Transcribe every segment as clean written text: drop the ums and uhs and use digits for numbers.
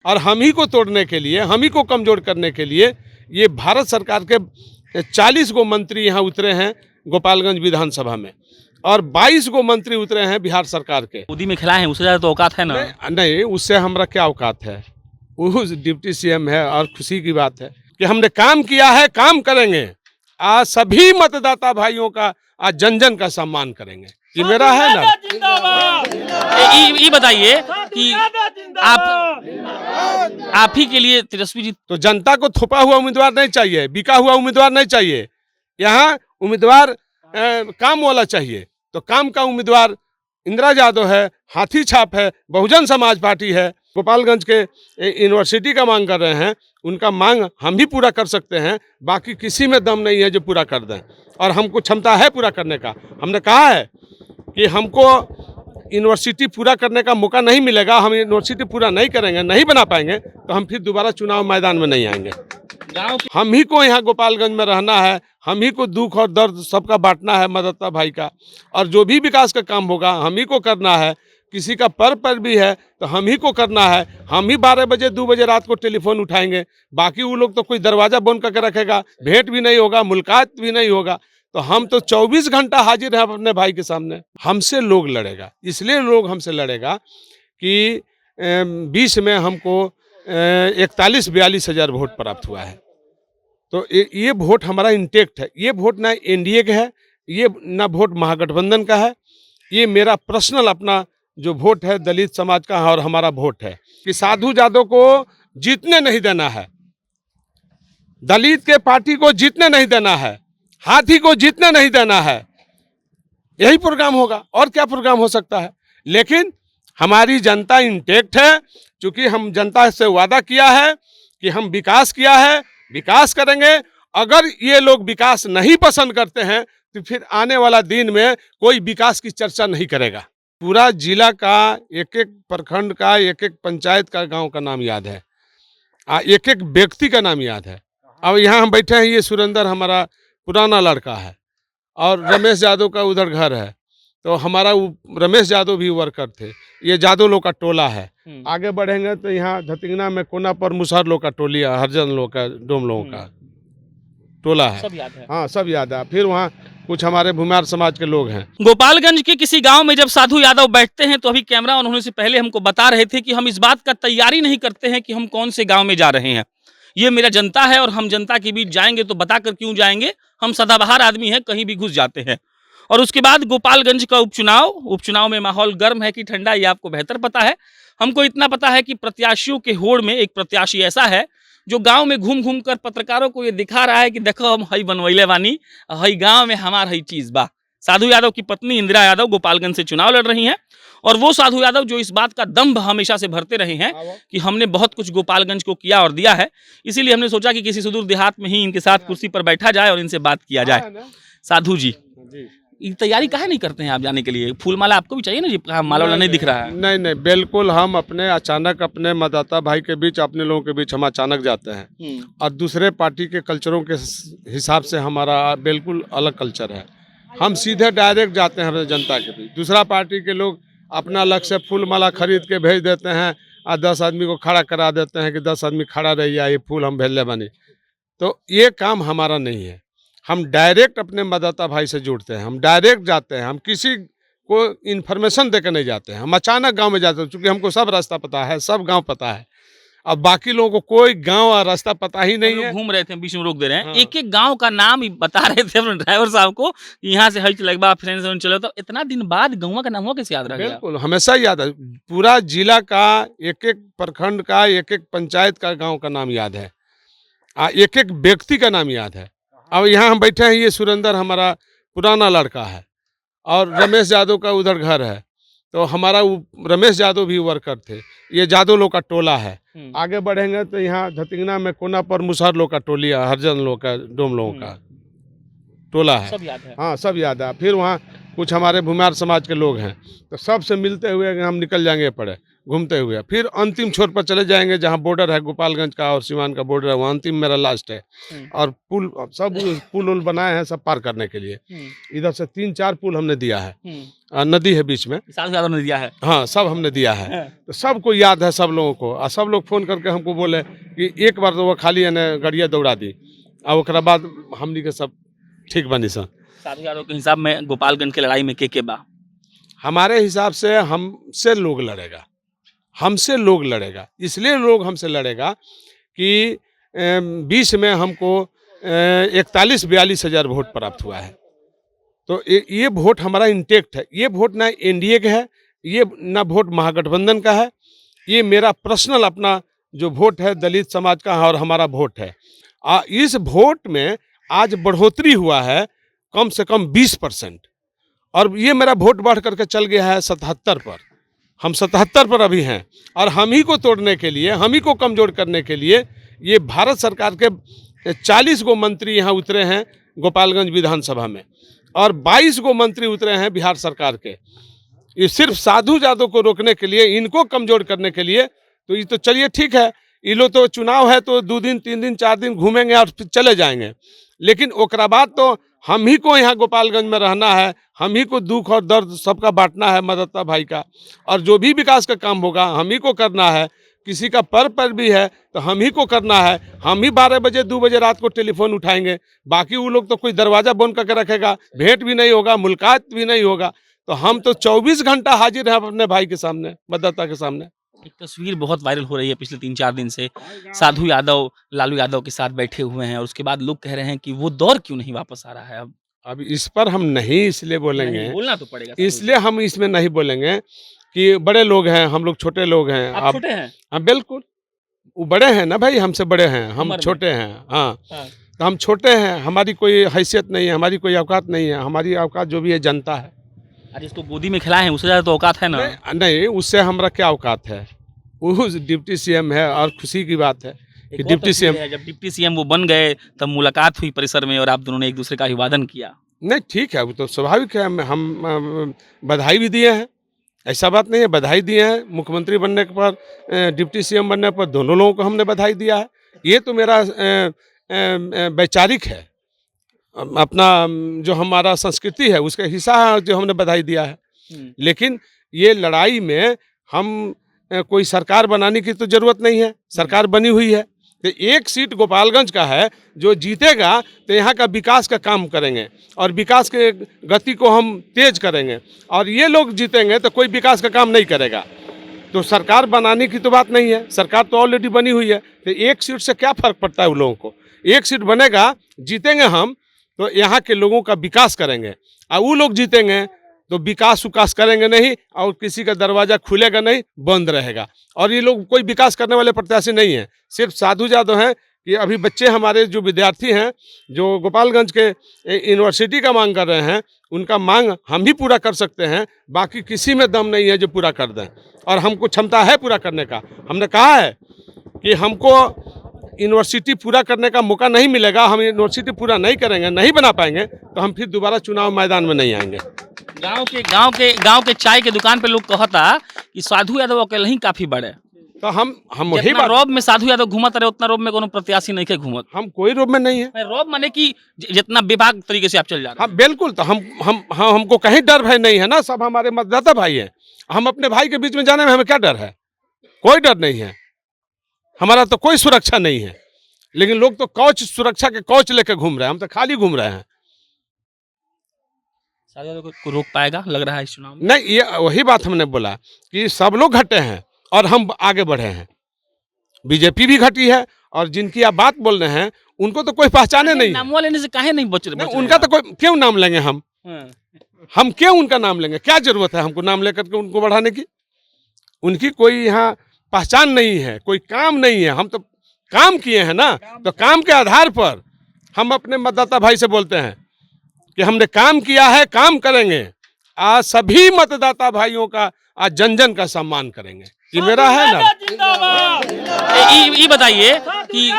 और हम ही को तोड़ने के लिए, हम ही को कमजोर करने के लिए ये भारत सरकार के 40 गो मंत्री यहाँ उतरे हैं गोपालगंज विधानसभा में, और 22 गो मंत्री उतरे हैं बिहार सरकार के। गोदी में खिलाए हैं, उससे ज़्यादा तो औकात है ना। नहीं, उससे हमारा क्या औकात है, वो डिप्टी सीएम है और खुशी की बात है कि हमने काम किया है, काम करेंगे। आज सभी मतदाता भाइयों का आज जन जन का सम्मान करेंगे, ये मेरा है ना। ये बताइए कि आप ही के लिए तेजस्वी जी। तो जनता को थोपा हुआ उम्मीदवार नहीं चाहिए, बिका हुआ उम्मीदवार नहीं चाहिए। यहाँ उम्मीदवार काम वाला चाहिए। तो काम का उम्मीदवार इंदिरा यादव है, हाथी छाप है, बहुजन समाज पार्टी है। गोपालगंज के यूनिवर्सिटी का मांग कर रहे हैं, उनका मांग हम भी पूरा कर सकते हैं, बाकी किसी में दम नहीं है जो पूरा कर दें, और हमको क्षमता है पूरा करने का। हमने कहा है कि हमको यूनिवर्सिटी पूरा करने का मौका नहीं मिलेगा, हम यूनिवर्सिटी पूरा नहीं करेंगे, नहीं बना पाएंगे, तो हम फिर दोबारा चुनाव मैदान में नहीं आएंगे। हम ही को यहाँ गोपालगंज में रहना है, हम ही को दुख और दर्द सबका बांटना है मतदाता भाई का, और जो भी विकास का काम होगा हम ही को करना है। किसी का पर भी है तो हम ही को करना है। हम ही 12 बजे 2 बजे रात को टेलीफोन उठाएंगे, बाकी वो लोग तो कोई दरवाजा बंद करके रखेगा, भेंट भी नहीं होगा, मुलाकात भी नहीं होगा। तो हम तो 24 घंटा हाजिर हैं अपने भाई के सामने। हमसे लोग लड़ेगा, इसलिए लोग हमसे लड़ेगा कि 20 में हमको 41-42 हज़ार वोट प्राप्त हुआ है। तो ये वोट हमारा इंटेक्ट है। ये वोट ना एनडीए का है, ये ना वोट महागठबंधन का है, ये मेरा पर्सनल अपना जो वोट है दलित समाज का और हमारा वोट है कि साधु यादव को जीतने नहीं देना है, दलित के पार्टी को जीतने नहीं देना है, हाथी को जीतने नहीं देना है। यही प्रोग्राम होगा, और क्या प्रोग्राम हो सकता है। लेकिन हमारी जनता इंटेक्ट है, क्योंकि हम जनता से वादा किया है कि हम विकास किया है, विकास करेंगे। अगर ये लोग विकास नहीं पसंद करते हैं तो फिर आने वाला दिन में कोई विकास की चर्चा नहीं करेगा। पूरा जिला का एक एक प्रखंड का, एक एक पंचायत का, गांव का नाम याद है, एक एक व्यक्ति का नाम याद है। अब यहाँ हम बैठे हैं, ये सुरेंद्र हमारा पुराना लड़का है, और रमेश यादव का उधर घर है, तो हमारा रमेश यादव भी वर्कर थे। ये यादव लोग का टोला है। आगे बढ़ेंगे तो यहाँ धतिंगना में कोना पर मुसहर लोग का टोली है, हरजन लोग का, डोम लोगों का टोला है। सब याद है। हाँ, सब याद है। फिर वहाँ कुछ हमारे भूमिहार समाज के लोग हैं। गोपालगंज के किसी गांव में जब साधु यादव बैठते हैं तो अभी कैमरा ऑन होने से पहले हमको बता रहे थे कि हम इस बात का तैयारी नहीं करते हैं कि हम कौन से गांव में जा रहे हैं। ये मेरा जनता है और हम जनता के बीच जाएंगे तो बताकर क्यों जाएंगे, हम सदाबहार आदमी हैं, कहीं भी घुस जाते हैं। और उसके बाद गोपालगंज का उपचुनाव में माहौल गर्म है कि ठंडा, ये आपको बेहतर पता है। हमको इतना पता है कि प्रत्याशियों के होड़ में एक प्रत्याशी ऐसा है जो गांव में घूम घूम कर पत्रकारों को ये दिखा रहा है कि देखो हम हई बनवैले बानी, हई गांव में हमार हई चीज बा। साधु यादव की पत्नी इंदिरा यादव गोपालगंज से चुनाव लड़ रही हैं, और वो साधु यादव जो इस बात का दम्भ हमेशा से भरते रहे हैं कि हमने बहुत कुछ गोपालगंज को किया और दिया है। इसीलिए हमने सोचा कि किसी सुदूर देहात में ही इनके साथ कुर्सी पर बैठा जाए और इनसे बात किया जाए। साधु जी, तैयारी काहे नहीं करते हैं आप जाने के लिए? फूल माला आपको भी चाहिए ना जी, माला वाला नहीं दिख रहा है। नहीं, बिल्कुल हम अपने अचानक अपने मतदाता भाई के बीच, अपने लोगों के बीच हम अचानक जाते हैं, और दूसरे पार्टी के कल्चरों के हिसाब से हमारा बिल्कुल अलग कल्चर है। हम सीधे डायरेक्ट जाते हैं जनता के बीच। दूसरा पार्टी के लोग अपना अलग से फूल माला खरीद के भेज देते हैं, और 10 आदमी को खड़ा करा देते हैं कि 10 आदमी खड़ा रहिए, ये फूल हम भेजले बनी। तो ये काम हमारा नहीं है। हम डायरेक्ट अपने मतदाता भाई से जुड़ते हैं, हम डायरेक्ट जाते हैं, हम किसी को इन्फॉर्मेशन देकर नहीं जाते हैं। हम अचानक गांव में जाते हैं, क्योंकि हमको सब रास्ता पता है, सब गांव पता है। अब बाकी लोगों को कोई गांव और रास्ता पता ही नहीं है। घूम रहे थे, बीच में रोक दे रहे हैं। हाँ। एक एक गांव का नाम ही बता रहे थे अपने ड्राइवर साहब को, यहाँ से हज लगवा फ्रेंड चलो। तो इतना दिन बाद गाँव का नाम हुआ कैसे याद रह गया? बिल्कुल, हमेशा याद है। पूरा जिला का एक एक प्रखंड का, एक एक पंचायत का, गाँव का नाम याद है, एक एक व्यक्ति का नाम याद है। अब यहाँ हम बैठे हैं, ये सुरेंद्र हमारा पुराना लड़का है, और रमेश यादव का उधर घर है, तो हमारा रमेश यादव भी वर्कर थे। ये यादव लोग का टोला है। आगे बढ़ेंगे तो यहाँ धतिंगना में कोना पर मुसहर लोग का टोली है, हरजन लोग का, डोम लोगों का टोला है। सब याद है। हाँ, सब याद है। फिर वहाँ कुछ हमारे भूमिहार समाज के लोग हैं, तो सबसे मिलते हुए हम निकल जाएंगे पड़े घूमते हुए फिर अंतिम छोर पर चले जाएंगे जहाँ बॉर्डर है गोपालगंज का और सिवान का बॉर्डर है, वहाँ अंतिम मेरा लास्ट है। और पुल सब पुल उल बनाए हैं सब पार करने के लिए। इधर से 3-4 पुल हमने दिया है, नदी है बीच में, साधु यादव ने दिया है। हाँ सब हमने दिया है। तो सबको याद है सब लोगों को, और सब लोग फोन करके हमको बोले कि एक बार तो वो खाली है गड़िया दौड़ा दी और ओकरा बाद हमनी के सब ठीक बनी सन। साधु यादव के हिसाब में गोपालगंज की लड़ाई में के बा? हमारे हिसाब से हमसे लोग लड़ेगा, हमसे लोग लड़ेगा। इसलिए लोग हमसे लड़ेगा कि 20 में हमको 41-42 हज़ार वोट प्राप्त हुआ है। तो ये वोट हमारा इंटेक्ट है। ये वोट ना एनडीए का है, ये ना वोट महागठबंधन का है, ये मेरा पर्सनल अपना जो वोट है दलित समाज का और हमारा वोट है। इस वोट में आज बढ़ोतरी हुआ है कम से कम 20%, और ये मेरा वोट बढ़ करके चल गया है 77 पर। हम 77 पर अभी हैं, और हम ही को तोड़ने के लिए, हम ही को कमज़ोर करने के लिए ये भारत सरकार के 40 गो मंत्री यहाँ उतरे हैं गोपालगंज विधानसभा में, और 22 गो मंत्री उतरे हैं बिहार सरकार के। ये सिर्फ साधु यादव को रोकने के लिए, इनको कमज़ोर करने के लिए। तो ये तो चलिए ठीक है, ये लोग तो चुनाव है तो 2 दिन 3 दिन 4 दिन घूमेंगे और फिर चले जाएंगे, लेकिन ओकरा बाद तो हम ही को यहाँ गोपालगंज में रहना है, हम ही को दुख और दर्द सबका बांटना है मददता भाई का, और जो भी विकास का काम होगा हम ही को करना है। किसी का पर भी है तो हम ही को करना है। हम ही 12 बजे 2 बजे रात को टेलीफोन उठाएंगे, बाकी वो लोग तो कोई दरवाज़ा बंद करके रखेगा, भेंट भी नहीं होगा, मुलाकात भी नहीं होगा। तो हम तो 24 घंटा हाजिर हैं अपने भाई के सामने, मददता के सामने। एक तस्वीर बहुत वायरल हो रही है पिछले 3-4 दिन से, साधु यादव लालू यादव के साथ बैठे हुए हैं, और उसके बाद लोग कह रहे हैं कि वो दौर क्यों नहीं वापस आ रहा है। अब इस पर हम नहीं इसलिए बोलेंगे, बोलना तो पड़ेगा, इसलिए हम इसमें नहीं बोलेंगे कि बड़े लोग हैं, हम लोग छोटे लोग हैं। आप छोटे हैं? हाँ बिल्कुल, वो बड़े हैं ना भाई, हमसे बड़े हैं, हम छोटे हैं। हाँ तो हम छोटे हैं, हमारी कोई हैसियत नहीं है, हमारी कोई औकात नहीं है। हमारी औकात जो भी है जनता है। आज इसको गोदी में खिलाए हैं, उससे ज़्यादा तो औकात है ना? नहीं, उससे हमारा क्या औकात है, वो डिप्टी सीएम है, और खुशी की बात है कि डिप्टी सीएम, जब डिप्टी सीएम वो बन गए तब मुलाकात हुई परिसर में और आप दोनों ने एक दूसरे का अभिवादन किया। नहीं ठीक है, वो तो स्वाभाविक है। हम बधाई भी दिए हैं, ऐसा बात नहीं है, बधाई दिए हैं। मुख्यमंत्री बनने पर, डिप्टी सीएम बनने पर दोनों लोगों को हमने बधाई दिया है। ये तो मेरा वैचारिक है, अपना जो हमारा संस्कृति है उसका हिस्सा है जो हमने बधाई दिया है। लेकिन ये लड़ाई में हम कोई सरकार बनाने की तो जरूरत नहीं है, सरकार बनी हुई है। तो एक सीट गोपालगंज का है, जो जीतेगा तो यहाँ का विकास का काम करेंगे और विकास के गति को हम तेज करेंगे, और ये लोग जीतेंगे तो कोई विकास का काम नहीं करेगा। तो सरकार बनाने की तो बात नहीं है, सरकार तो ऑलरेडी बनी हुई है। तो एक सीट से क्या फ़र्क पड़ता है उन लोगों को? एक सीट बनेगा, जीतेंगे हम तो यहाँ के लोगों का विकास करेंगे, और वो लोग जीतेंगे तो विकास करेंगे नहीं, और किसी का दरवाज़ा खुलेगा नहीं, बंद रहेगा। और ये लोग कोई विकास करने वाले प्रत्याशी नहीं हैं, सिर्फ साधु यादव हैं। कि अभी बच्चे हमारे जो विद्यार्थी हैं जो गोपालगंज के यूनिवर्सिटी का मांग कर रहे हैं, उनका मांग हम ही पूरा कर सकते हैं, बाकी किसी में दम नहीं है जो पूरा कर दें, और हमको क्षमता है पूरा करने का। हमने कहा है कि हमको यूनिवर्सिटी पूरा करने का मौका नहीं मिलेगा, हम यूनिवर्सिटी पूरा नहीं करेंगे, नहीं बना पाएंगे तो हम फिर दोबारा चुनाव मैदान में नहीं आएंगे। गांव के चाय के दुकान पे लोग कहता कि साधु यादव अकेले ही काफी बड़े, तो हम वही बात, रोब में साधु यादव घूमत रहे उतना रोब में कोनो प्रत्याशी नहीं के घूमत। हम कोई रोब में नहीं है। रोब माने कि जितना विभाग तरीके से आप चल जा रहे हैं। हाँ बिल्कुल, तो हमको कहीं डर भय नहीं है ना, सब हमारे मतदाता भाई हैं। हम अपने भाई के बीच में जाने में हमें क्या डर है? कोई डर नहीं है, हमारा तो कोई सुरक्षा नहीं है। लेकिन लोग तो कौच, सुरक्षा के कौच लेकर घूम रहे हैं, हम तो खाली घूम रहे हैं। साधु यादव को रोक पाएगा लग रहा है इस चुनाव में? नहीं, ये वही बात हमने बोला कि सब लोग घटे हैं और हम आगे बढ़े हैं। बीजेपी भी घटी है, और जिनकी आप बात बोल रहे हैं उनको तो कोई पहचाने नहीं। नाम लेने से काहे नहीं बच रहे? उनका तो कोई, क्यों नाम लेंगे हम क्यों उनका नाम लेंगे? क्या जरूरत है हमको नाम लेकर के उनको बढ़ाने की? उनकी कोई यहाँ पहचान नहीं है, कोई काम नहीं है। हम तो काम किए हैं ना, तो काम के आधार पर हम अपने मतदाता भाई से बोलते हैं कि हमने काम किया है, काम करेंगे। आज सभी मतदाता भाइयों का आज जन जन का सम्मान करेंगे, ये मेरा है ना। ये बताइए कि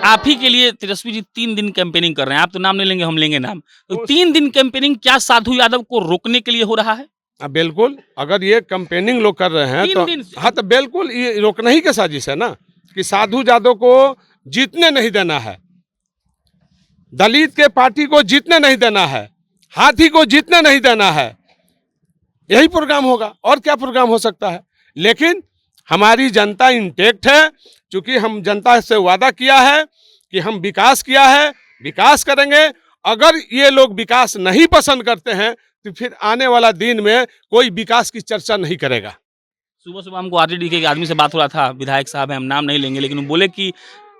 आप ही के लिए तेजस्वी जी 3 दिन कैंपेनिंग कर रहे हैं। आप तो नाम नहीं लेंगे, हम लेंगे नाम। तो 3 दिन कैंपेनिंग क्या साधु यादव को रोकने के लिए हो रहा है? बिल्कुल, अगर ये कंपेनिंग लोग कर रहे हैं 3 तो दिन से। हाँ, तो बिल्कुल ये रोकना ही की साजिश है ना, कि साधु यादव को जीतने नहीं देना है, दलित के पार्टी को जीतने नहीं देना है, हाथी को जीतने नहीं देना है। यही प्रोग्राम होगा, और क्या प्रोग्राम हो सकता है। लेकिन हमारी जनता इंटेक्ट है, क्योंकि हम जनता से वादा किया है कि हम विकास किया है, विकास करेंगे। अगर ये लोग विकास नहीं पसंद करते हैं तो फिर आने वाला दिन में कोई विकास की चर्चा नहीं करेगा। सुबह सुबह हमको आरजेडी के एक आदमी से बात हो रहा था, विधायक साहब हैं, हम नाम नहीं लेंगे, लेकिन वो बोले कि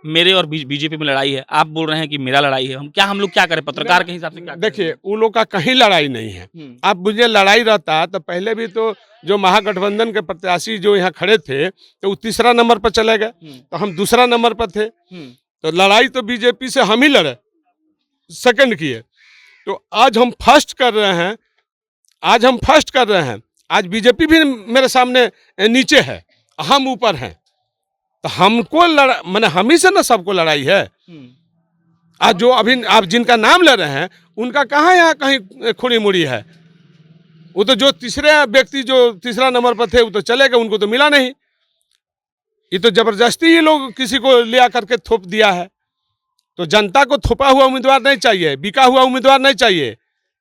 मेरे और बीजेपी में लड़ाई है। आप बोल रहे हैं कि मेरा लड़ाई है। हम लोग क्या करें, पत्रकार के हिसाब से क्या करें? देखिए, वो लोग का कहीं लड़ाई नहीं है। अब मुझे लड़ाई रहता तो पहले भी तो जो महागठबंधन के प्रत्याशी जो यहाँ खड़े थे तो वो तीसरा नंबर पर चले गए, तो हम दूसरा नंबर पर थे। तो लड़ाई तो बीजेपी से हम ही लड़े, सेकंड किए। तो आज हम फर्स्ट कर रहे हैं, आज बीजेपी भी मेरे सामने नीचे है, हम ऊपर हैं। तो हमको माने हम ही से ना सबको लड़ाई है। आज जो अभी आप जिनका नाम ले रहे हैं उनका कहाँ यहाँ कहीं खुड़ी मुड़ी है। वो तो जो तीसरे व्यक्ति जो तीसरा नंबर पर थे वो तो चले गए, उनको तो मिला नहीं। ये तो जबरदस्ती ये लोग किसी को ले आकर के थोप दिया है। तो जनता को थोपा हुआ उम्मीदवार नहीं चाहिए, बिका हुआ उम्मीदवार नहीं चाहिए।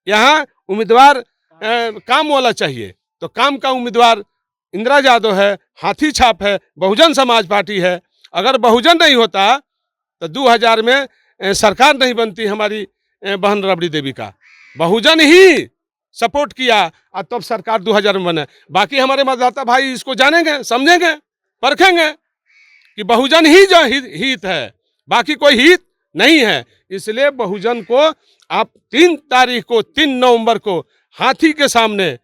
यहाँ उम्मीदवार काम वाला चाहिए। तो काम का उम्मीदवार इंदिरा यादव है, हाथी छाप है, बहुजन समाज पार्टी है। अगर बहुजन नहीं होता तो 2000 में सरकार नहीं बनती हमारी बहन राबड़ी देवी का। बहुजन ही सपोर्ट किया और तब सरकार 2000 में बने। बाकी हमारे मतदाता भाई इसको जानेंगे, समझेंगे, परखेंगे कि बहुजन ही जो हित है, बाकी कोई हित नहीं है। इसलिए बहुजन को आप 3 तारीख को, 3 नवंबर को हाथी के सामने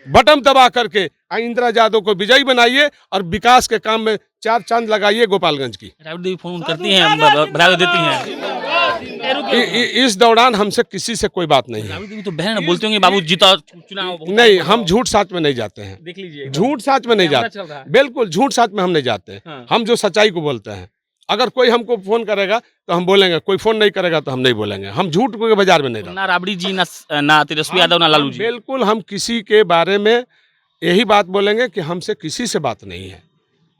बटन दबा करके इंदिरा यादव को विजयी बनाइए और विकास के काम में 4 चांद लगाइए गोपालगंज की। राबड़ी देवी फोन करती हैं, बधाई देती हैं। इस दौरान हमसे किसी से कोई बात नहीं है। राबड़ी देवी तो बहन बोलते होंगे बाबू जीता चुनाव। नहीं, हम झूठ साच में नहीं जाते हैं। देख लीजिए, झूठ साच में नहीं जाते, बिल्कुल झूठ साच में हम नहीं जाते। हम जो सच्चाई को बोलते हैं। अगर कोई हमको फोन करेगा तो हम बोलेंगे, कोई फोन नहीं करेगा तो हम नहीं बोलेंगे। हम झूठ के बाजार में नहीं रहते। ना राबड़ी जी, ना तेजस्वी यादव, ना लालू जी। बिल्कुल हम किसी के बारे में यही बात बोलेंगे कि हमसे किसी से बात नहीं है।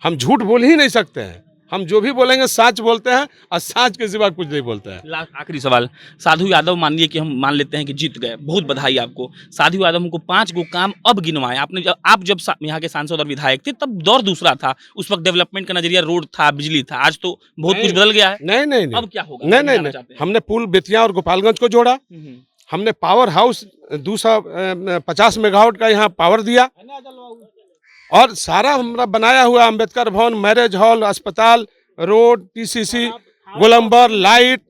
हम झूठ बोल ही नहीं सकते हैं। हम जो भी बोलेंगे सच बोलते हैं और सच के सिवा कुछ नहीं बोलते हैं। आखिरी सवाल, साधु यादव मान लिए कि हम मान लेते हैं कि जीत गए, बहुत बधाई आपको। साधु यादव हमको 5 गो काम अब गिनवाए। आप जब यहाँ के सांसद और विधायक थे तब दौर दूसरा था। उस वक्त डेवलपमेंट का नजरिया रोड था, बिजली था। आज तो बहुत कुछ बदल गया है। नहीं, अब क्या होगा? नहीं, हमने पुल बेतिया और गोपालगंज को जोड़ा। हमने पावर हाउस 250 मेगावाट का यहाँ पावर दिया और सारा हमारा बनाया हुआ अंबेडकर भवन, मैरिज हॉल, अस्पताल, रोड, टीसीसी, गोलंबर, लाइट,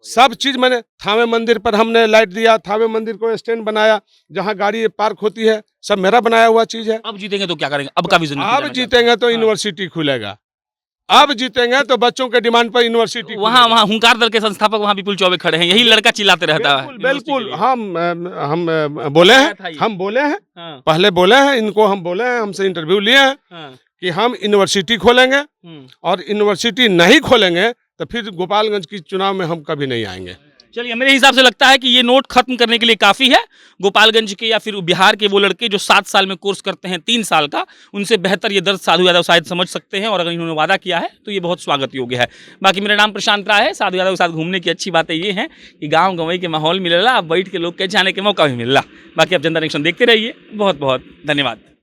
सब चीज मैंने। थावे मंदिर पर हमने लाइट दिया, थावे मंदिर को स्टैंड बनाया जहां गाड़ी पार्क होती है, सब मेरा बनाया हुआ चीज है। अब जीतेंगे तो क्या करेंगे? अब का विजन? अब जीतेंगे तो यूनिवर्सिटी खुलेगा। अब जीतेंगे तो बच्चों के डिमांड पर यूनिवर्सिटी। वहाँ हुंकार दल के संस्थापक वहाँ विपुल चौबे खड़े हैं, यही लड़का चिल्लाते रहता है। बिल्कुल हम बोले हैं, पहले बोले हैं इनको, हम बोले हैं, हमसे इंटरव्यू लिए हैं कि हम यूनिवर्सिटी खोलेंगे और यूनिवर्सिटी नहीं खोलेंगे तो फिर गोपालगंज की चुनाव में हम कभी नहीं आएंगे। चलिए, मेरे हिसाब से लगता है कि ये नोट खत्म करने के लिए काफ़ी है। गोपालगंज के या फिर बिहार के वो लड़के जो 7 साल में कोर्स करते हैं 3 साल का, उनसे बेहतर ये दर्द साधु यादव शायद समझ सकते हैं। और अगर इन्होंने वादा किया है तो ये बहुत स्वागत योग्य है। बाकी मेरा नाम प्रशांत राय है। साधु यादव के साथ घूमने की अच्छी बातें ये हैं कि गाँव गंवई के माहौल मिलेला, बैठ के लोग के जाने के मौका भी मिलेला। बाकी आप जनता कनेक्शन देखते रहिए। बहुत बहुत धन्यवाद।